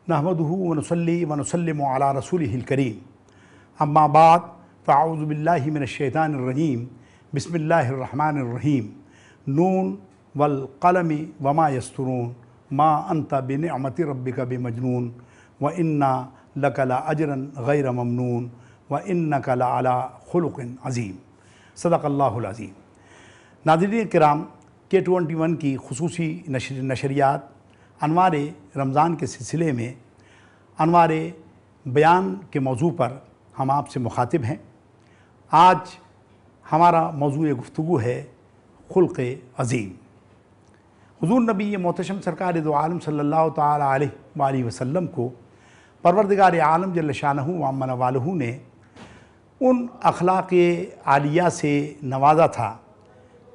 नहमदुहु व नुसल्ली व नुसल्लिमु अला रसूलिहिल करीम अम्मा बाद फ़अऊज़ु बिल्लाहि मिनश शैतानिर रजीम बिस्मिल्लाहिर रहमानिर रहीम नून वल क़लमि वमा यस्तुरून मा अंत बिनिअमति रब्बिका बिमजनून व इन्ना लका लअजरन गैर ममनून व इन्नका लअला खुलुक़िन अज़ीम। सदक़ल्लाहुल अज़ीम। नाज़रीन किराम, K21 की खुसूसी नशरियात अनवार रमज़ान के सिलसिले में अनवार बयान के मौजू पर हम आपसे मुखातिब हैं। आज हमारा मौजू गुफ्तगू है खुल्क़ अज़ीम। हुज़ूर नबी मोहतशम सरकार दो आलम सल्लल्लाहु तआला अलैहि वसल्लम को परवरदिगार आलम जल्ल शानहू व अम्मा नवालहू ने उन अखलाक़ आलिया से नवाजा था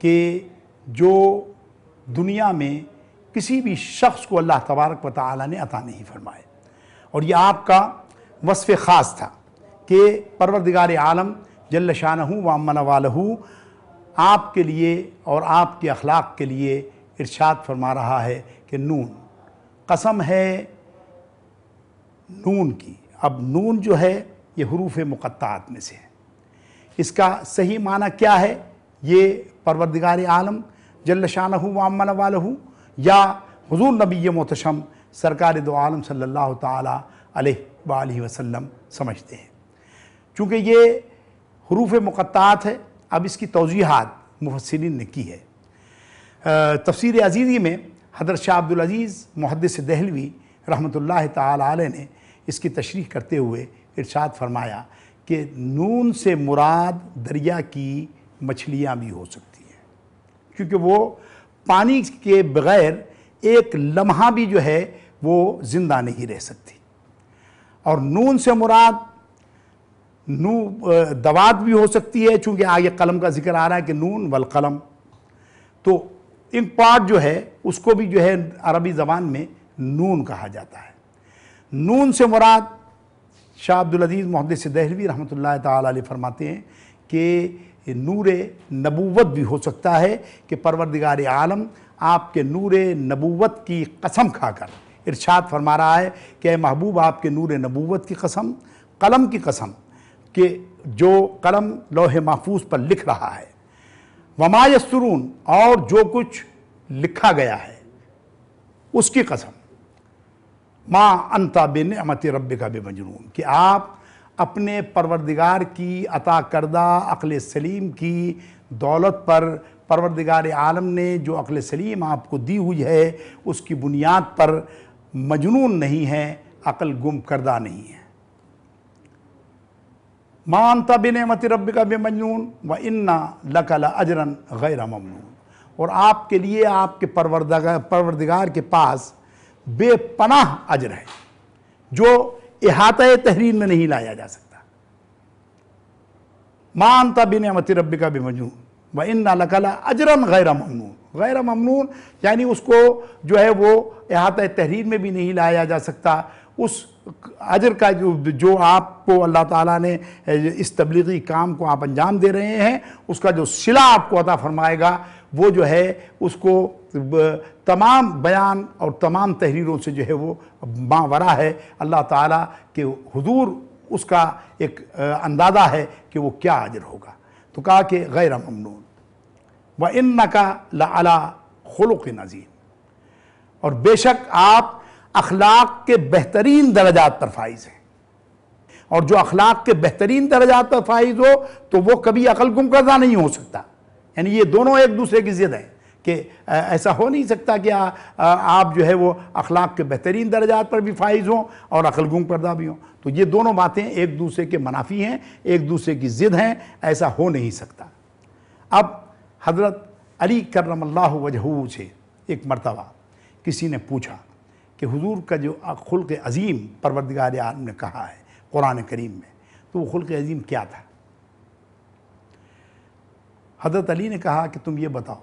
कि जो दुनिया में किसी भी शख्स को अल्लाह तबारक व तआला ने अता नहीं फरमाए। और ये आपका वस्फ़ ख़ास था कि परवरदिगार आलम जल्ल शानहू व अम्मा नवालहू आपके लिए और आपके अखलाक़ के लिए इरशाद फरमा रहा है कि नून, कसम है नून की। अब नून जो है ये हुरूफ़ मुक़त्ताअत में से है। इसका सही माना क्या है, ये परवरदिगार आलम जल्ल शानहू व अम्मा नवालहू या हुज़ूर नबी मोहतशम सरकार दो आलम सल्लल्लाहु तआला अलैहि वसल्लम समझते हैं। चूँकि ये हुरूफ़ मुक़त्ताअत है, अब इसकी तौज़ीहात मुफ़स्सिरीन ने की है। तफ़सीर अज़ीज़ी में हज़रत शाह अब्दुल अज़ीज़ मुहद्दिस देहलवी रहमतुल्लाह तआला अलैह ने इसकी तशरीह करते हुए इरशाद फरमाया कि नून से मुराद दरिया की मछलियाँ भी हो सकती हैं, क्योंकि वो पानी के बग़ैर एक लम्हा भी जो है वो ज़िंदा नहीं रह सकती। और नून से मुराद दवात भी हो सकती है, चूँकि आगे कलम का ज़िक्र आ रहा है कि नून वल कलम, तो इंक पार्ट जो है उसको भी जो है अरबी ज़बान में नून कहा जाता है। नून से मुराद शाह अब्दुल अज़ीज़ मुहद्दिस देहलवी रहमतुल्लाह तआला अलैह फरमाते हैं कि नूर नबूवत भी हो सकता है कि परवरदिगार आलम आपके नूर नबूवत की कसम खाकर इरशाद फरमा रहा है कि महबूब आपके नूर नबूवत की कसम, कलम की कसम कि जो कलम लौह महफूज पर लिख रहा है, वमा यस्तुरून, और जो कुछ लिखा गया है उसकी कसम, मा अंता बिनिअमति रब्बिका बिमजनून, कि आप अपने परवरदिगार की अता करदा अक़ल सलीम की दौलत पर परवरदिगार आलम ने जो अक़ल सलीम आपको दी हुई है उसकी बुनियाद पर मजनून नहीं है, अक़ल गुम करदा नहीं है। मा अंता बिनिअमति रब्बिका बिमजनून व इन्ना लका लअजरन गैर ममनून, और आपके लिए आपके परवरदिगार के पास बेपनाह अजर है जो इहाता तहरीर में नहीं लाया जा सकता। मा अंता बिनिअमति रब्बिका बिमजनून व इन्ना लका लअजरन गैर ममनून। गैर ममनून यानी उसको जो है वो इहाता तहरीर में भी नहीं लाया जा सकता। उस अजर का जो आपको अल्लाह ताला ने इस तबलीगी काम को आप अंजाम दे रहे हैं, उसका जो सिला आपको अता फरमाएगा वो जो है उसको तमाम बयान और तमाम तहरीरों से जो है वो मावरा है। अल्लाह ताला के हुजूर उसका एक अंदाज़ा है कि वो क्या अजर होगा। तो कहा कि गैर ममनून व इन्नका लअला खुलुक़िन अज़ीम, और बेशक आप अखलाक के बेहतरीन दर्जात पर फाइज हैं। और जो अखलाक के बेहतरीन दर्जात पर फाइज हो तो वो कभी अकल गुम करदा नहीं हो सकता। यानी ये दोनों एक दूसरे की ज़िद है कि ऐसा हो नहीं सकता कि आप जो है वो अखलाक के बेहतरीन दर्जात पर भी फाइज हों और अकल गुम करदा भी हों। तो ये दोनों बातें एक दूसरे के मुनाफी हैं, एक दूसरे की ज़िद हैं, ऐसा हो नहीं सकता। अब हज़रत अली करमल्लाहु वजहू से एक मरतबा किसी ने पूछा कि हुजूर का जो खुल्क़ अज़ीम परवरदिगार आलम ने कहा है कुरान करीम में, तो वो खुल्क़ अज़ीम क्या था। हज़रत अली ने कहा कि तुम ये बताओ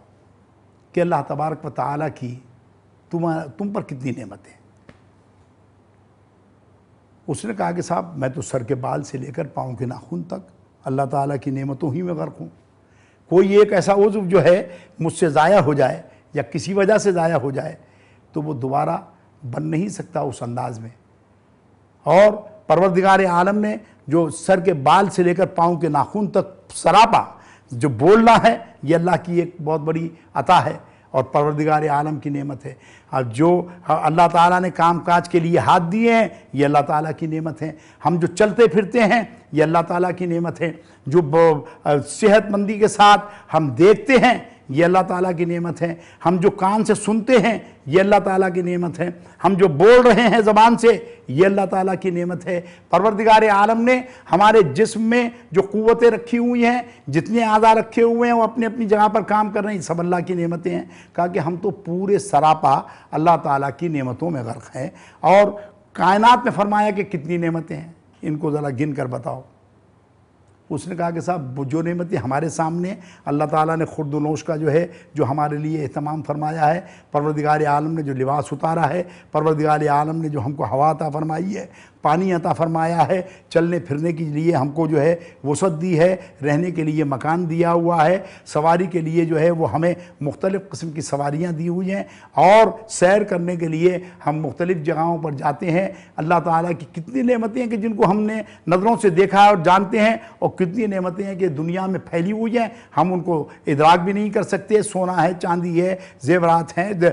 कि अल्लाह तबारक व तआला की तुम पर कितनी नेमतें। उसने कहा कि साहब मैं तो सर के बाल से लेकर पाँव के नाखून तक अल्लाह ताला की नेमतों ही में गर्क हूँ। कोई एक ऐसा उज़्व जो है मुझसे ज़ाया हो जाए या किसी वजह से ज़ाया हो जाए तो वो दोबारा बन नहीं सकता उस अंदाज़ में اور परवरदिगार आलम ने जो सर के बाल से लेकर पाँव के नाखून तक सरापा जो बोलना है, ये अल्लाह की एक बहुत बड़ी अता है और परवरदिगार आलम की नेमत है। और जो अल्लाह ताला ने काम काज के लिए हाथ दिए हैं, ये अल्लाह ताला की नेमत है। हम जो चलते फिरते हैं, ये अल्लाह ताला की नेमत है। जो सेहतमंदी के साथ हम देखते हैं, ये अल्लाह ताला की नेमत है। हम जो कान से सुनते हैं, ये अल्लाह ताला की नेमत है। हम जो बोल रहे हैं ज़बान से, ये अल्लाह ताला की नेमत है। परवरदिगार आलम ने हमारे जिस्म में जो क़ुव्वतें रखी हुई हैं, जितने आज़ा रखे हुए हैं, वो अपनी अपनी जगह पर काम कर रहे हैं, सब अल्लाह की नेमतें हैं। कहा कि हम तो पूरे सरापा अल्लाह ताला की नेमतों में गर्क हैं। और कायनात में फरमाया कि कितनी नेमतें हैं, इनको ज़रा गिन कर बताओ। उसने कहा कि साहब जो नेमतें हमारे सामने अल्लाह ताला ने खुर्दनोश का जो है, जो हमारे लिए एहतमाम फरमाया है, परवरदिगार आलम ने जो लिबास उतारा है, परवरदिगार आलम ने जो हमको हवा अता फरमाई है, पानी अता फरमाया है, चलने फिरने के लिए हमको जो है वसअत दी है, रहने के लिए मकान दिया हुआ है, सवारी के लिए जो है वो हमें मुख्तलिफ़ किस्म की सवारियाँ दी हुई हैं, और सैर करने के लिए हम मुख्तलिफ़ जगहों पर जाते हैं। अल्लाह ताला की कितनी नेमतें हैं कि जिनको हमने नज़रों से देखा है और जानते हैं, और कितनी नेमतें हैं कि दुनिया में फैली हुई हैं, हम उनको इदराक भी नहीं कर सकते। सोना है, चांदी है, ज़ेवरात हैं,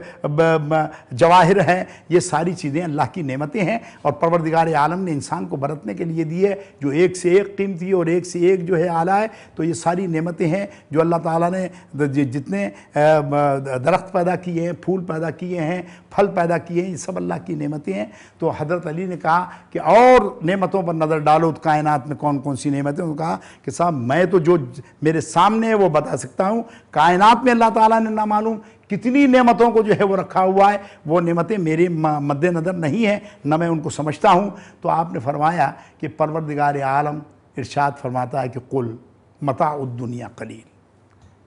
जवाहिर हैं, ये सारी चीज़ें अल्लाह की नेमतें हैं। और परवरदिगार आलम ने इंसान को बरतने के लिए दी है, जो एक से एक कीमती और एक से एक जो है आला है। तो ये सारी नेमतें हैं जो अल्लाह ताला ने जितने दरख्त पैदा किए हैं, फूल पैदा किए हैं, फल पैदा किए हैं, ये सब अल्लाह की नेमतें हैं। तो हज़रत अली ने कहा कि और नेमतों पर नज़र डालो तो कायनात में कौन कौन सी नेमतें। उन्होंने कहा कि साहब मैं तो जो मेरे सामने है वो बता सकता हूँ, कायनात में अल्लाह ताला ने ना मालूम कितनी नेमतों को जो है वो रखा हुआ है, वो नेमतें मेरे मद्देनज़र नहीं है, न मैं उनको समझता हूँ। तो आपने फरमाया कि परवरदिगार आलम इरशाद फरमाता है कि कुल मताउद दुनिया कलील।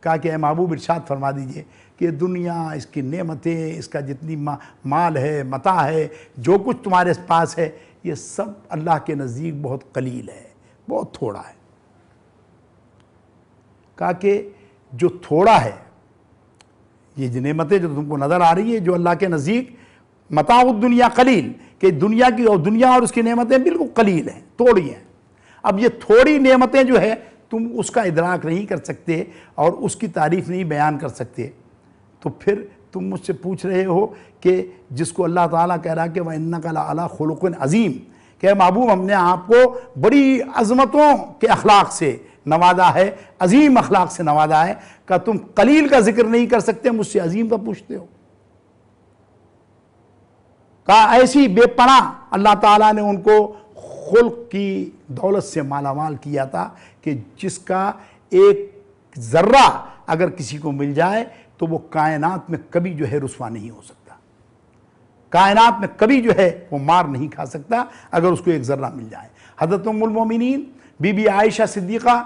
कहा कि महबूब इरशाद फरमा दीजिए कि दुनिया, इसकी नेमतें, इसका जितनी माल है, मता है, जो कुछ तुम्हारे पास है, ये सब अल्लाह के नज़दीक बहुत कलील है, बहुत थोड़ा है। कहा कि जो थोड़ा है, ये नेमतें जो तुमको नज़र आ रही है, जो अल्लाह के नज़दीक मताउद दुनिया कलील, कि दुनिया और उसकी नेमतें बिल्कुल कलील हैं, थोड़ी हैं। अब ये थोड़ी नेमतें जो है तुम उसका इदराक नहीं कर सकते और उसकी तारीफ़ नहीं बयान कर सकते, तो फिर तुम मुझसे पूछ रहे हो कि जिसको अल्लाह ताला कह रहा है कि वह इन्नका लअला खुलुक़िन अज़ीम, कि महबूब हमने आपको बड़ी अज़मतों के अखलाक से नवाजा है, अज़ीम अखलाक से नवाजा है, का तुम कलील का जिक्र नहीं कर सकते, मुझसे अज़ीम का पूछते हो। कहा ऐसी बेपनाह अल्लाह ताला ने उनको खुल्क की दौलत से मालामाल किया था कि जिसका एक ज़र्रा अगर किसी को मिल जाए तो वो कायनात में कभी जो है रुस्वा नहीं हो सकता, कायनात में कभी जो है वो मार नहीं खा सकता अगर उसको एक ज़र्रा मिल जाए। हज़रत उम्मुल मोमिनीन बीबी आयशा सिद्दीक़ा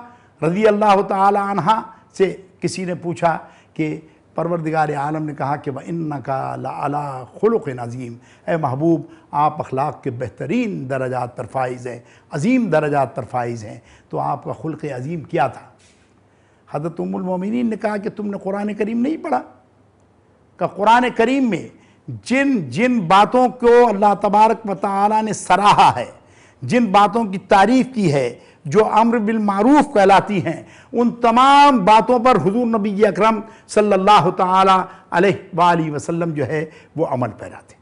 रज़ी अल्लाह ताला अन्हा से किसी ने पूछा कि परवरदिगार आलम ने कहा कि व इन्नका लअला खुलुक़िन अज़ीम, ए महबूब आप अखलाक के बेहतरीन दरजात पर फाइज़ हैं, अज़ीम दरजात पर फाइज़ हैं, तो आपका खुल्क़ अज़ीम क्या था। हज़रत उम्मुल मोमिनीन ने कहा कि तुमने कुरान करीम नहीं पढ़ा। का कुरान करीम में जिन जिन बातों को अल्लाह तबारक व तआला ने सराहा है, जिन बातों की तारीफ़ की है, जो अम्र बिल मारूफ कहलाती हैं, उन तमाम बातों पर हुजूर नबी अकरम सल्लल्लाहु ताला अलैहि वसल्लम जो है वो अमल पैरा थे।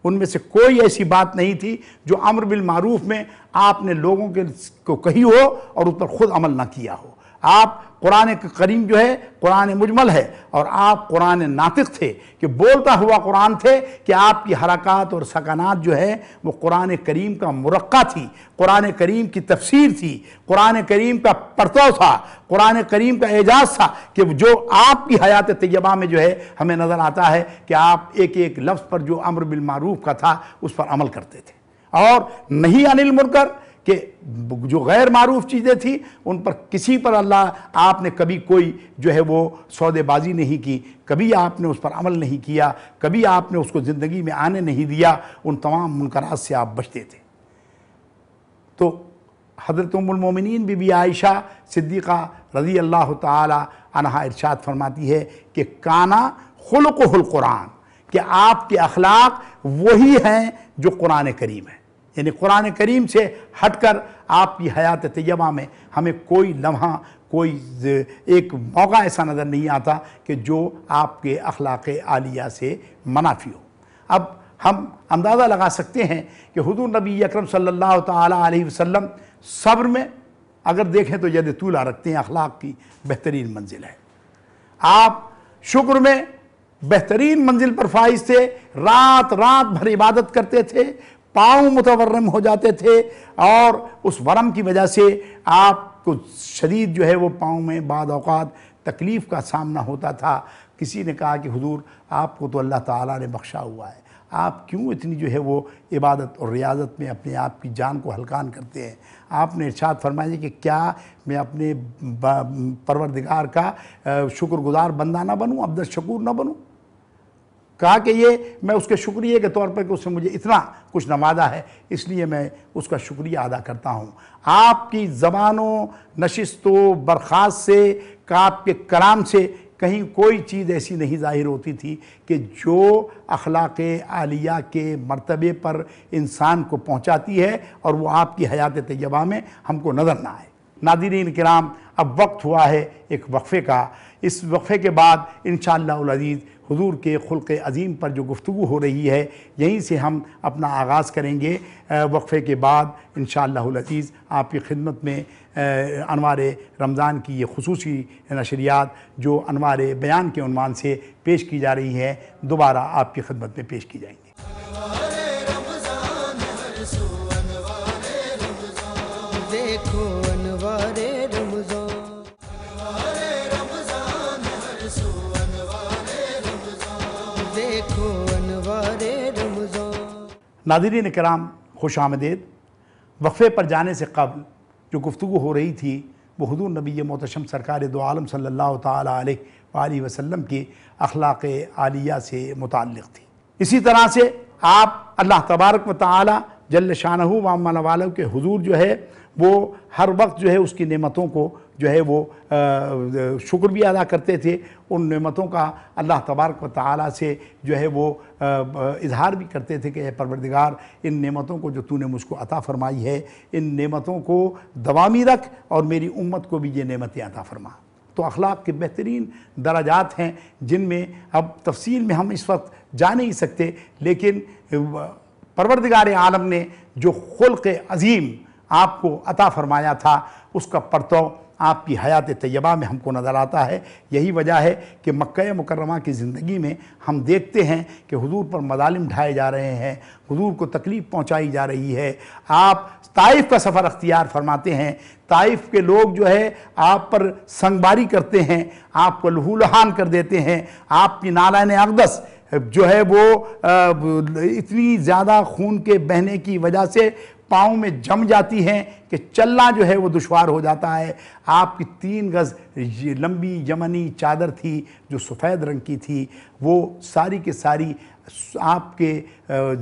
उनमें से कोई ऐसी बात नहीं थी जो अम्र बिल मारूफ में आपने लोगों को कही हो और उस पर ख़ुद अमल ना किया हो। आप कुरान करीम जो है कुरान मुजमल है और आप कुरान नातिक थे, कि बोलता हुआ कुरान थे, कि आपकी हरकत और सकनात जो है वो कुरान करीम का मुरक्का थी, कुरान करीम की तफसीर थी, कुरान करीम का परतव था, कुरान करीम का एजाज़ था, कि जो आपकी हयात तैयबा में जो है हमें नज़र आता है कि आप एक एक लफ्ज़ पर जो अम्र बिल मारूफ का था उस पर अमल करते थे, और नहीं अनिल मुनकर कि जो गैर मारूफ चीज़ें थी उन पर किसी पर अल्लाह आपने कभी कोई जो है वो सौदेबाजी नहीं की, कभी आपने उस पर अमल नहीं किया, कभी आपने उसको ज़िंदगी में आने नहीं दिया, उन तमाम मुनकरात से आप बचते थे। तो हज़रत उम्मुल मोमिनीन बीबी आयशा सिद्दीक़ा रज़ी अल्लाह ताला अन्हा इरशाद फरमाती है कि काना खुलुक़ुहुल कुरान, कि आपके अखलाक वही हैं जो कुरान करीम है। यानी कुरान करीम से हटकर आपकी हयात तैयबा में हमें कोई लम्हा, कोई एक मौका ऐसा नज़र नहीं आता कि जो आपके अखलाक आलिया से मनाफी हो। अब हम अंदाज़ा लगा सकते हैं कि हुज़ूर नबी अकरम सल्लल्लाहु ताला अलैहि वसल्लम सब्र में अगर देखें तो यद तूला रखते हैं, अखलाक की बेहतरीन मंजिल है। आप शुक्र में बेहतरीन मंजिल पर फाइज थे, रात रात भर इबादत करते थे, पाँव मुतवर्रम हो जाते थे और उस वरम की वजह से आपको शदीद जो है वो पाँव में बाद औक़ात तकलीफ़ का सामना होता था। किसी ने कहा कि हुज़ूर आपको तो अल्लाह ताला ने बख्शा हुआ है, आप क्यों इतनी जो है वो इबादत और रियाज़त में अपने आप की जान को हल्कान करते हैं। आपने इरशाद फरमाया कि क्या मैं अपने परवरदिगार का शुक्रगुज़ार बंदा ना बनूँ, अब्द शकूर ना बनूँ। कहा कि ये मैं उसके शुक्रिया के तौर पर कि उसने मुझे इतना कुछ नवाजा है, इसलिए मैं उसका शुक्रिया अदा करता हूँ। आपकी ज़बानों नशिस्तों बरखास्त से का आपके कलाम से कहीं कोई चीज़ ऐसी नहीं ज़ाहिर होती थी कि जो अखलाक आलिया के मर्तबे पर इंसान को पहुँचाती है और वो आपकी हयात तैयबा में हमको नज़र ना आए। नाज़रीन किराम, अब वक्त हुआ है एक वक्फ़े का। इस वक्फ़े के बाद इंशाअल्लाहुल अज़ीज़ हुज़ूर के खुल्क़ अज़ीम पर जो गुफ्तगू हो रही है, यहीं से हम अपना आगाज़ करेंगे। वक्फ़े के बाद इंशाअल्लाहुल अज़ीज़ आपकी खिदमत में अनवार रमज़ान की ये खुसूसी नशरियात जो अनवार बयान के उन्वान से पेश की जा रही हैं, दोबारा आपकी खिदमत में पेश की जाएंगी। देखो अनवारे रमज़ान, देखो अनवारे रमज़ान। नाज़रीन किराम, खुश आमदीद। वक्फ़े पर जाने से क़ब्ल जो गुफ्तगू हो रही थी वो हुज़ूर नबी मोहतरम सरकार दो आलम सल्लल्लाहु ताला अलैहि वसल्लम की अखलाक आलिया से मुताल्लिक़ थी। इसी तरह से आप अल्लाह तबारक व तआला जल्ल शानहू व अम्मा वालों के हुज़ूर जो है वो हर वक्त जो है उसकी नेमतों को जो है वो शुक्र भी अदा करते थे। उन नेमतों का अल्लाह तबारक व तआला से जो है वो इजहार भी करते थे कि ए परवरदिगार, इन नेमतों को जो तूने मुझको अता फ़रमाई है, इन नेमतों को दवामी रख और मेरी उम्मत को भी ये नेमतें अता फ़रमा। तो अखलाक के बेहतरीन दराजात हैं जिनमें अब तफसील में हम इस वक्त जा नहीं सकते, लेकिन परवरदिगार आलम ने जो खुल्क़ अज़ीम आपको अता फ़रमाया था उसका परतव आपकी हयात तैयबा में हमको नज़र आता है। यही वजह है कि मक्का मुकर्रमा की ज़िंदगी में हम देखते हैं कि हुज़ूर पर मज़ालिम ढाए जा रहे हैं, हुज़ूर को तकलीफ़ पहुँचाई जा रही है। आप ताइफ़ का सफ़र अख्तियार फरमाते हैं, ताइफ़ के लोग जो है आप पर संगबारी करते हैं, आपको लहूलुहान कर देते हैं। आपकी नालान अक़दस जो है वो इतनी ज़्यादा खून के बहने की वजह से पाँव में जम जाती हैं कि चलना जो है वो दुश्वार हो जाता है। आपकी 3 गज़ लंबी यमनी चादर थी जो सफ़ेद रंग की थी, वो सारी के सारी आपके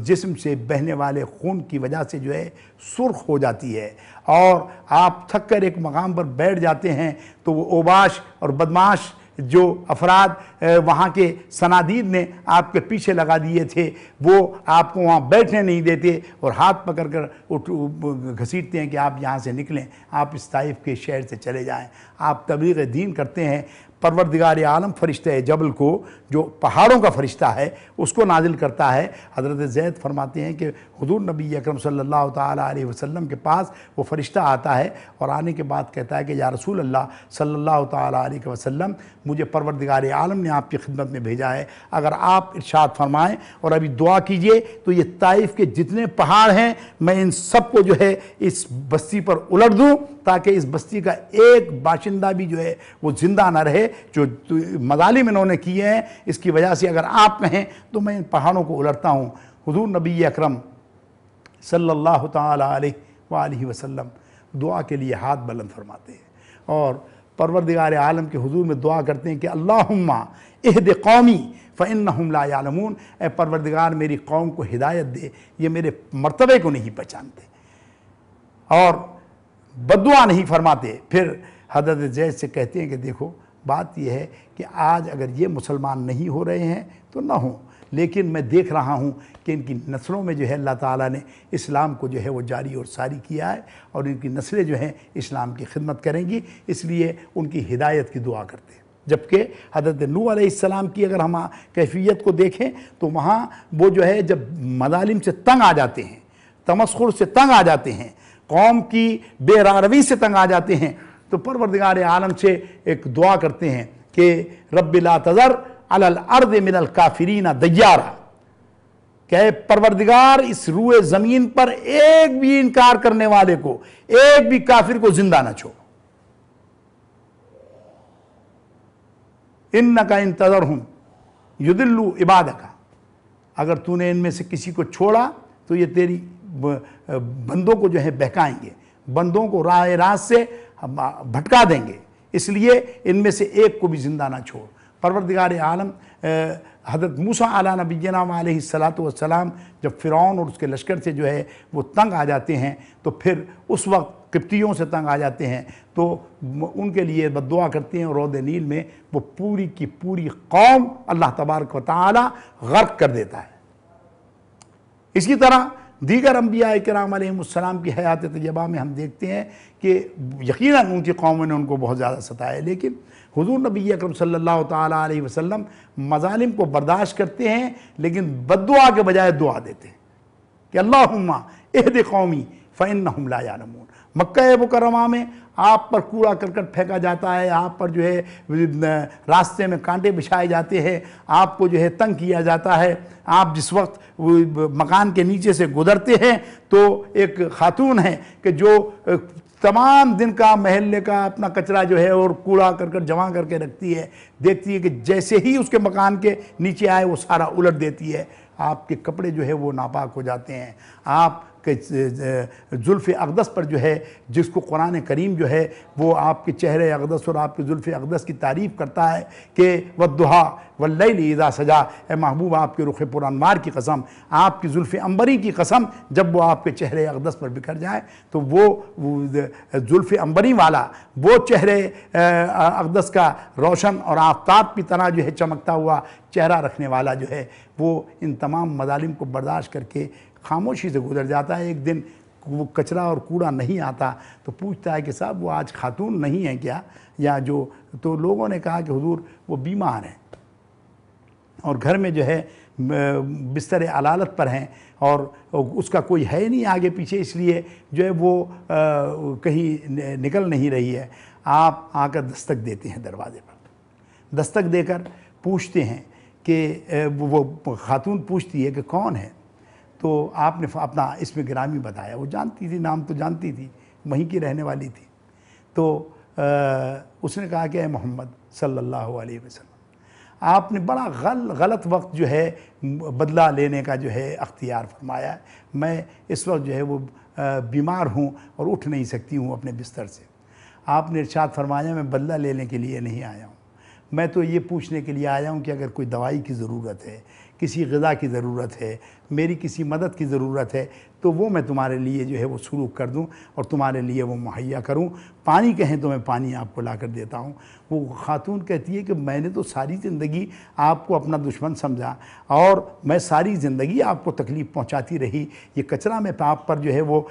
जिस्म से बहने वाले खून की वजह से जो है सुर्ख हो जाती है और आप थक कर एक मकाम पर बैठ जाते हैं तो वो ओबाश और बदमाश जो अफराद वहाँ के सनादीद ने आपके पीछे लगा दिए थे, वो आपको वहाँ बैठने नहीं देते और हाथ पकड़ कर घसीटते हैं कि आप यहाँ से निकलें, आप इस ताइफ़ के शहर से चले जाएं। आप तबलीग दीन करते हैं। परवरदिगार आलम फ़रिश्ता जबल को, जो पहाड़ों का फ़रिश्ता है, उसको नाजिल करता है। हज़रत ज़ैद फरमाते हैं कि हुज़ूर नबी अकरम सल्लल्लाहु ताला अलैहि वसल्लम के पास वो फ़रिश्ता आता है और आने के बाद कहता है कि या रसूल अल्लाह सल्लल्लाहु ताला अलैहि वसल्लम, मुझे परवरदिगार आलम ने आपकी खिदमत में भेजा है, अगर आप इरशाद फरमाएँ और अभी दुआ कीजिए तो ये ताइफ़ के जितने पहाड़ हैं मैं इन सब को जो है इस बस्ती पर उलट दूँ ताकि इस बस्ती का एक बाशिंदा भी जो है वो ज़िंदा ना रहे। जो मज़ालिम इन्होंने किए हैं इसकी वजह से अगर आप कहें तो मैं इन पहाड़ों को उलटता हूँ। हुज़ूर नबी अकरम सल्लल्लाहु ताला अलैहि वसल्लम दुआ के लिए हाथ बुलंद फरमाते हैं और परवरदिगार आलम के हुज़ूर में दुआ करते हैं कि अल्लाहुम्मा इहद कौमी फ़इन्नहुम ला यालमून, ए परवरदिगार मेरी कौम को हिदायत दे, ये मेरे मर्तबे को नहीं पहचानते और बद्दुआ नहीं फरमाते। फिर हज़रत ज़ैद से कहते हैं कि देखो बात यह है कि आज अगर ये मुसलमान नहीं हो रहे हैं तो ना हो, لیکن میں دیکھ رہا ہوں کہ ان کی نسلوں میں جو ہے اللہ تعالیٰ نے اسلام کو جو ہے وہ جاری اور ساری کیا ہے، اور ان کی نسلیں جو ہیں اسلام کی خدمت کریں گی، اس لیے ان کی ہدایت کی دعا کرتے ہیں۔ جبکہ حضرت نوح علیہ السلام کی اگر ہم کیفیت کو دیکھیں تو وہاں وہ جو ہے جب مظالم سے تنگ آ جاتے ہیں، تمسخر سے تنگ آ جاتے ہیں، قوم کی بے راروی سے تنگ آ جاتے ہیں، تو پروردگار عالم سے ایک دعا کرتے ہیں کہ رب لا تذر علی الارض من الکافرین دیارا، کہ اے پروردگار اس روئے زمین پر ایک بھی انکار کرنے والے کو، ایک بھی کافر کو زندہ نہ چھوڑ۔ انکا ان تذرہم یضلوا عبادک، اگر تو نے ان میں سے کسی کو چھوڑا تو یہ تیری بندوں کو جو ہے بہکائیں گے، بندوں کو راہ راست سے بھٹکا دیں گے، اس لیے ان میں سے ایک کو بھی زندہ نہ چھوڑ۔ پروردگار عالم حضرت موسیٰ علیہ نبینا علیہ السلام جب فرعون اور اس کے لشکر سے جو ہے وہ تنگ آ جاتے ہیں، تو پھر اس وقت قبطیوں سے تنگ آ جاتے ہیں، تو ان کے لیے بد دعا کرتے ہیں، اور رود نیل میں وہ پوری کی پوری قوم اللہ تبارک و تعالی غرق کر دیتا ہے۔ اسی طرح دیگر انبیاء کرام علیہ السلام کی حیات طیبہ میں ہم دیکھتے ہیں کہ یقیناً ان کی قوموں نے ان کو بہت زیادہ ستایا، لیکن حضور نبی اکرم صلی اللہ تعالیٰ علیہ وسلم مظالم کو برداشت کرتے ہیں، لیکن بد دعا کے بجائے دعا دیتے ہیں کہ اللہم اہد قومی فإنہم لا یعلمون۔ مکہ مکرمہ میں آپ پر کوڑا کرکٹ پھینکا جاتا ہے، آپ پر جو ہے راستے میں کانٹے بچھائے جاتے ہیں، آپ کو جو ہے تنگ کیا جاتا ہے۔ آپ جس وقت مکان کے نیچے سے گزرتے ہیں تو ایک خاتون ہے کہ جو تمام دن کا محلے کا اپنا کچرا جو ہے اور کوڑا کرکٹ جمع کر کے رکھتی ہے، دیکھتی ہے کہ جیسے ہی اس کے مکان کے نیچے آئے وہ سارا الٹ دیتی ہے، آپ کے کپڑے جو ہے وہ ناپاک ہو جاتے ہیں۔ آپ کہ زلف اقدس پر جو ہے، جس کو قرآن کریم جو ہے وہ آپ کے چہرے اقدس اور آپ کے زلف اقدس کی تعریف کرتا ہے کہ وَالضُّحَىٰ وَاللَّيْلِ اِذَا سَجَا، اے محبوب آپ کے رخ پر انوار کی قسم، آپ کی زلف عنبری کی قسم، جب وہ آپ کے چہرے اقدس پر بکھر جائے تو وہ زلف عنبری والا، وہ چہرے اقدس کا روشن اور آفتاب کی طرح جو ہے چمکتا ہوا چہرہ رکھنے والا جو ہے، وہ ان تمام مظالم کو برداشت کر کے خاموشی سے گزر جاتا ہے۔ ایک دن وہ کچرا اور کوڑا نہیں آتا تو پوچھتا ہے کہ صاحب وہ آج خاتون نہیں ہیں کیا، یا جو، تو لوگوں نے کہا کہ حضور وہ بیمار ہیں اور گھر میں جو ہے بستر علالت پر ہیں اور اس کا کوئی ہے نہیں آگے پیچھے، اس لیے جو ہے وہ کہیں نکل نہیں رہی ہے۔ آپ آ کر دستک دیتے ہیں دروازے پر، دستک دے کر پوچھتے ہیں کہ وہ خاتون پوچھتی ہے کہ کون ہے، تو آپ نے اپنا اسم گرامی بتایا، وہ جانتی تھی، نام تو جانتی تھی، وہیں کی رہنے والی تھی، تو اس نے کہا کہ اے محمد صلی اللہ علیہ وسلم، آپ نے بڑا غلط وقت جو ہے بدلہ لینے کا جو ہے اختیار فرمایا ہے، میں اس وقت جو ہے وہ بیمار ہوں اور اٹھ نہیں سکتی ہوں اپنے بستر سے۔ آپ نے ارشاد فرمایا میں بدلہ لینے کے لیے نہیں آیا ہوں، میں تو یہ پوچھنے کے لیے آیا ہوں کہ اگر کوئی دوائی کی ضرورت ہے، کسی غذا کی ضرورت ہے، میری کسی مدد کی ضرورت ہے تو وہ میں تمہارے لیے جو ہے وہ سلوک کر دوں اور تمہارے لیے وہ مہیا کروں، پانی کہیں تو میں پانی آپ کو لا کر دیتا ہوں۔ وہ خاتون کہتی ہے کہ میں نے تو ساری زندگی آپ کو اپنا دشمن سمجھا اور میں ساری زندگی آپ کو تکلیف پہنچاتی رہی، یہ کچرا میں آپ پر جو ہے وہ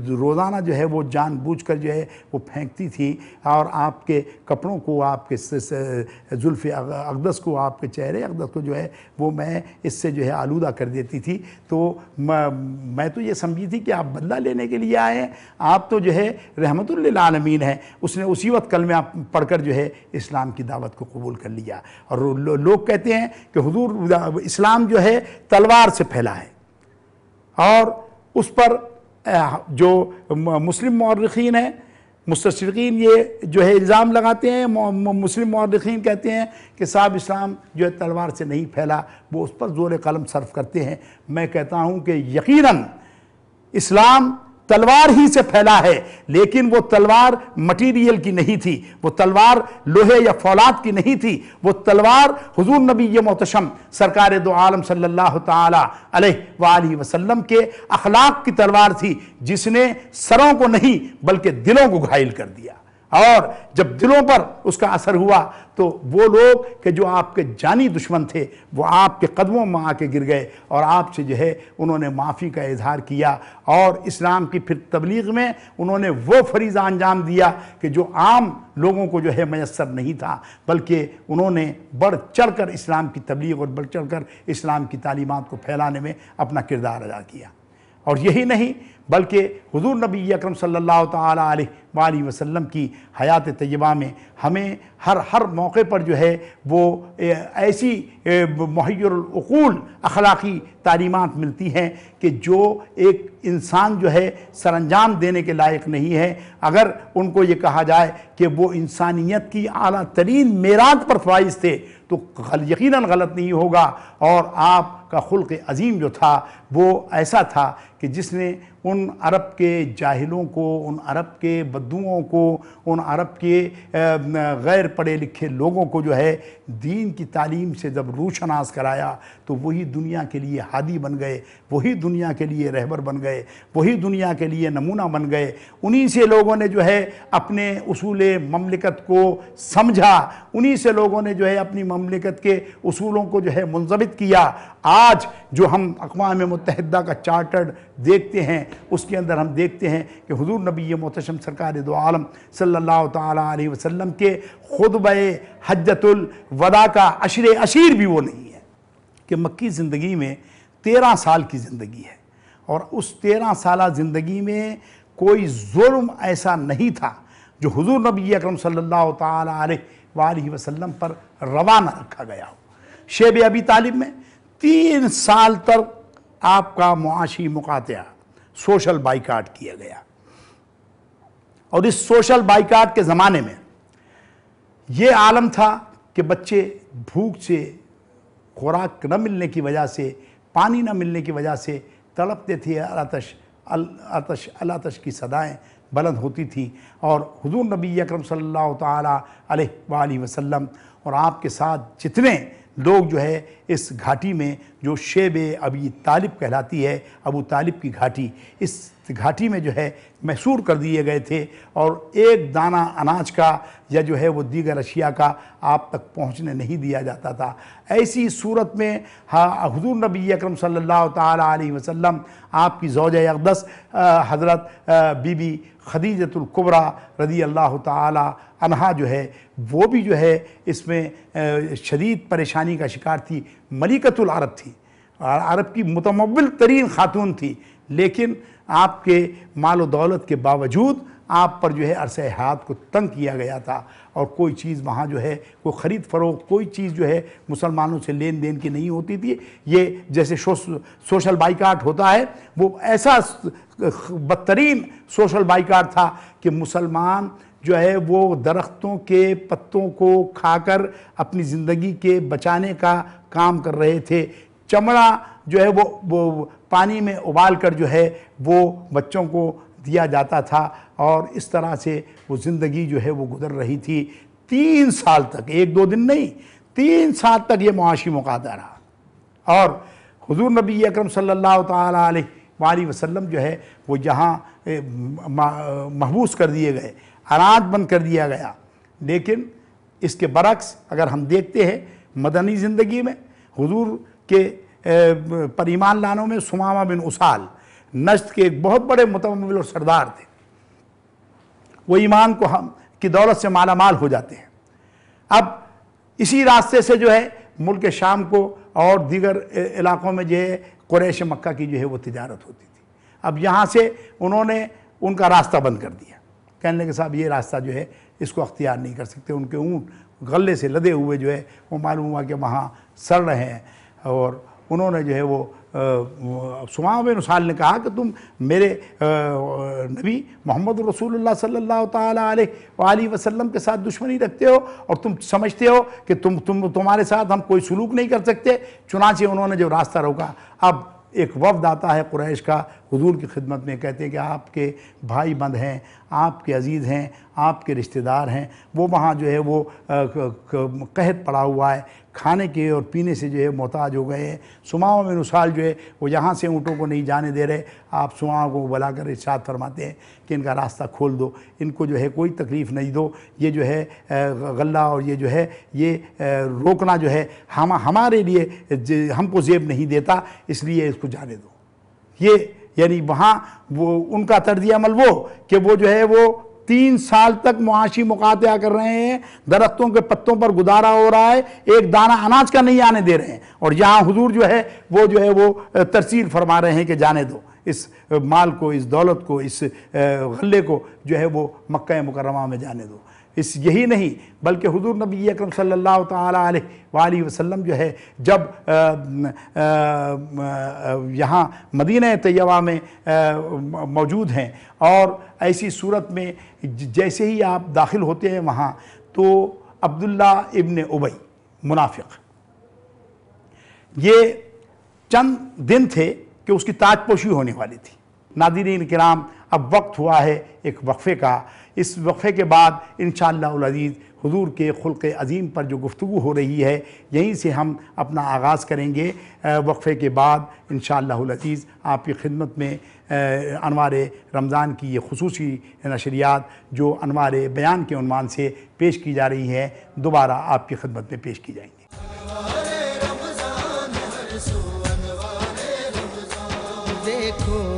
روزانہ جو ہے وہ جان بوجھ کر جو ہے وہ پھینکتی تھی، اور آپ کے کپڑوں کو، آپ کے زلف اقدس کو، آپ کے چہرے اقدس کو جو ہے وہ میں اس سے جو ہے آلودہ کر دیتی تھی، تو میں تو یہ سمجھی تھی کہ آپ بدلہ لینے کے لیے آئے ہیں، آپ تو جو ہے رحمت للعالمین ہیں۔ اس نے اسی وقت کلمہ پڑھ کر جو ہے اسلام کی دعوت کو قبول کر لیا، اور لوگ کہتے ہیں کہ حضور اسلام جو ہے تلوار سے پھیلا ہے، اور اس پر جو مسلم مورخین ہیں، مستشرقین یہ جو ہے الزام لگاتے ہیں، مسلم مورخین کہتے ہیں کہ صاحب اسلام جو ہے تلوار سے نہیں پھیلا، وہ اس پر زور قلم صرف کرتے ہیں۔ میں کہتا ہوں کہ یقیناً اسلام تلوار ہی سے پھیلا ہے، لیکن وہ تلوار مٹیریل کی نہیں تھی، وہ تلوار لوہے یا فولاد کی نہیں تھی، وہ تلوار حضور نبی محتشم سرکار دو عالم صلی اللہ تعالی علیہ وآلہ وسلم کے اخلاق کی تلوار تھی، جس نے سروں کو نہیں بلکہ دلوں کو گھائل کر دیا۔ اور جب دلوں پر اس کا اثر ہوا تو وہ لوگ کہ جو آپ کے جانی دشمن تھے وہ آپ کے قدموں میں آ کے گر گئے اور آپ سے جو ہے انہوں نے معافی کا اظہار کیا اور اسلام کی پھر تبلیغ میں انہوں نے وہ فریضہ انجام دیا کہ جو عام لوگوں کو جو ہے میسر نہیں تھا، بلکہ انہوں نے بڑھ چڑھ کر اسلام کی تبلیغ اور بڑھ چڑھ کر اسلام کی تعلیمات کو پھیلانے میں اپنا کردار ادا کیا۔ اور یہی نہیں بلکہ حضور نبی اکرم صلی اللہ تعالیٰ علیہ وآلہ وسلم کی حیات طیبہ میں ہمیں ہر موقع پر جو ہے وہ ایسی محیر العقول اخلاقی تعلیمات ملتی ہیں کہ جو ایک انسان جو ہے سر انجام دینے کے لائق نہیں ہے۔ اگر ان کو یہ کہا جائے کہ وہ انسانیت کی اعلیٰ ترین معراج پر فائز تھے تو یقیناً غلط نہیں ہوگا۔ اور آپ کا خلق عظیم جو تھا وہ ایسا تھا کہ جس نے ان عرب کے جاہلوں کو، ان عرب کے بدوؤں کو، ان عرب کے غیر پڑھے لکھے لوگوں کو جو ہے دین کی تعلیم سے جب روشناس کرایا تو وہی دنیا کے لیے ہادی بن گئے، وہی دنیا کے لیے رہبر بن گئے، وہی دنیا کے لیے نمونہ بن گئے۔ انہی سے لوگوں نے جو ہے اپنے اصول مملکت کو سمجھا، انہی سے لوگوں نے جو ہے اپنی مملکت کے اصولوں کو جو ہے منضبط کیا۔ آج جو ہم اقوام متحدہ کا چارٹرڈ دیکھتے ہیں اس کے اندر ہم دیکھتے ہیں کہ حضور نبی محتشم سرکار دو عالم صلی اللہ تعالیٰ علیہ وسلم کے خطبہ حجۃ الوداع کا عشیر بھی وہ نہیں ہے کہ مکی زندگی میں 13 سال کی زندگی ہے، اور اس 13 سالہ زندگی میں کوئی ظلم ایسا نہیں تھا جو حضور نبی اکرم صلی اللہ تعالیٰ علیہ وآلہ وسلم پر روا نہ رکھا گیا ہو۔ شیب ابی طالب میں 3 سال تک آپ کا معاشی مقاطعہ، سوشل بائیکاٹ کیا گیا، اور اس سوشل بائیکاٹ کے زمانے میں یہ عالم تھا کہ بچے بھوک سے، خوراک نہ ملنے کی وجہ سے، پانی نہ ملنے کی وجہ سے تڑپتے تھے، العطش کی صدائیں بلند ہوتی تھیں، اور حضور نبی اکرم صلی اللہ تعالیٰ علیہ وآلہ وسلم اور آپ کے ساتھ جتنے لوگ جو ہے اس گھاٹی میں جو شیب ابی طالب کہلاتی ہے، ابو طالب کی گھاٹی، اس گھاٹی میں جو ہے محصور کر دیے گئے تھے، اور ایک دانہ اناج کا یا جو ہے وہ دیگر اشیاء کا آپ تک پہنچنے نہیں دیا جاتا تھا۔ ایسی صورت میں حضور نبی اکرم صلی اللہ تعالیٰ علیہ وسلم، آپ کی زوجہ اقدس حضرت بی بی خدیجۃ الکبریٰ رضی اللہ تعالیٰ عنہا جو ہے وہ بھی جو ہے اس میں شدید پریشانی کا شکار تھی۔ ملکۃ العرب تھی، عرب کی متمول ترین خاتون تھی، لیکن آپ کے مال و دولت کے باوجود آپ پر جو ہے عرصہ حیات کو تنگ کیا گیا تھا، اور کوئی چیز وہاں جو ہے کوئی خرید فروخت، کوئی چیز جو ہے مسلمانوں سے لین دین کی نہیں ہوتی تھی۔ یہ جیسے سوشل بائیکاٹ ہوتا ہے وہ ایسا بدترین سوشل بائیکاٹ تھا کہ مسلمان جو ہے وہ درختوں کے پتوں کو کھا کر اپنی زندگی کے بچانے کا کام کر رہے تھے۔ چمڑا جو ہے وہ پانی میں ابال کر جو ہے وہ بچوں کو دیا جاتا تھا، اور اس طرح سے وہ زندگی جو ہے وہ گزر رہی تھی 3 سال تک، 1-2 دن نہیں، 3 سال تک یہ معاشی مقاطعہ رہا۔ اور حضور نبی اکرم صلی اللہ تعالیٰ علیہ وآلہ وسلم جو ہے وہ یہاں محبوس کر دیے گئے، اناج بند کر دیا گیا۔ لیکن اس کے برعکس اگر ہم دیکھتے ہیں مدنی زندگی میں حضور کے پر ایمان لانوں میں ثمامہ بن اسال نجد کے ایک بہت بڑے متمول اور سردار تھے، وہ ایمان کی دولت سے مالا مال ہو جاتے ہیں۔ اب اسی راستے سے جو ہے ملک شام کو اور دیگر علاقوں میں جو ہے قریش مکہ کی جو ہے وہ تجارت ہوتی تھی۔ اب یہاں سے انہوں نے ان کا راستہ بند کر دیا، کہنے لگے صاحب یہ راستہ جو ہے اس کو اختیار نہیں کر سکتے۔ ان کے اونٹ غلے سے لدے ہوئے جو ہے وہ معلوم ہوا کہ وہاں سڑ رہے ہیں، اور انہوں نے جو ہے وہ ثمامہ بن اسال نے کہا کہ تم میرے نبی محمد رسول اللہ صلی اللہ تعالیٰ علیہ وآلہ وسلم کے ساتھ دشمنی رکھتے ہو، اور تم سمجھتے ہو کہ تمہارے ساتھ ہم کوئی سلوک نہیں کر سکتے۔ چنانچہ انہوں نے جو راستہ روکا، اب ایک وفد آتا ہے قریش کا، حضور کی خدمت میں کہتے ہیں کہ آپ کے بھائی بند ہیں، آپ کے عزیز ہیں، آپ کے رشتہ دار ہیں، وہ وہاں جو ہے وہ قحط پڑا ہوا ہے، کھانے کے اور پینے سے جو ہے محتاج ہو گئے ہیں۔ سماؤں میں نسال جو ہے وہ یہاں سے اونٹوں کو نہیں جانے دے رہے، آپ سماؤں کو بلا کر ارشاد فرماتے ہیں کہ ان کا راستہ کھول دو، ان کو جو ہے کوئی تکلیف نہیں دو، یہ جو ہے غلہ اور یہ جو ہے یہ روکنا جو ہے ہمارے لیے ہم کو زیب نہیں دیتا، اس لیے اس کو جانے دو۔ یہ یعنی وہاں وہ ان کا طرز عمل وہ کہ وہ جو ہے وہ 3 سال تک معاشی مقاطعہ کر رہے ہیں، درختوں کے پتوں پر گزارا ہو رہا ہے، ایک دانہ اناج کا نہیں آنے دے رہے ہیں، اور یہاں حضور جو ہے وہ ترسیل فرما رہے ہیں کہ جانے دو اس مال کو، اس دولت کو، اس غلے کو جو ہے وہ مکہ مکرمہ میں جانے دو۔ یہی نہیں بلکہ حضور نبی اکرم صلی اللہ تعالیٰ علیہ وآلہ وسلم جو ہے جب یہاں مدینہ طیبہ میں موجود ہیں اور ایسی صورت میں جیسے ہی آپ داخل ہوتے ہیں وہاں تو عبداللہ ابن ابی منافق، یہ چند دن تھے کہ اس کی تاج پوشی ہونے والی تھی۔ ناظرین کرام، اب وقت ہوا ہے ایک وقفے کا، اس وقفے کے بعد انشاءاللہ العزیز حضور کے خلق عظیم پر جو گفتگو ہو رہی ہے یہیں سے ہم اپنا آغاز کریں گے۔ وقفے کے بعد انشاءاللہ العزیز آپ کی خدمت میں انوار رمضان کی یہ خصوصی نشریات جو انوار بیان کے عنوان سے پیش کی جا رہی ہیں دوبارہ آپ کی خدمت میں پیش کی جائیں گی۔ دیکھو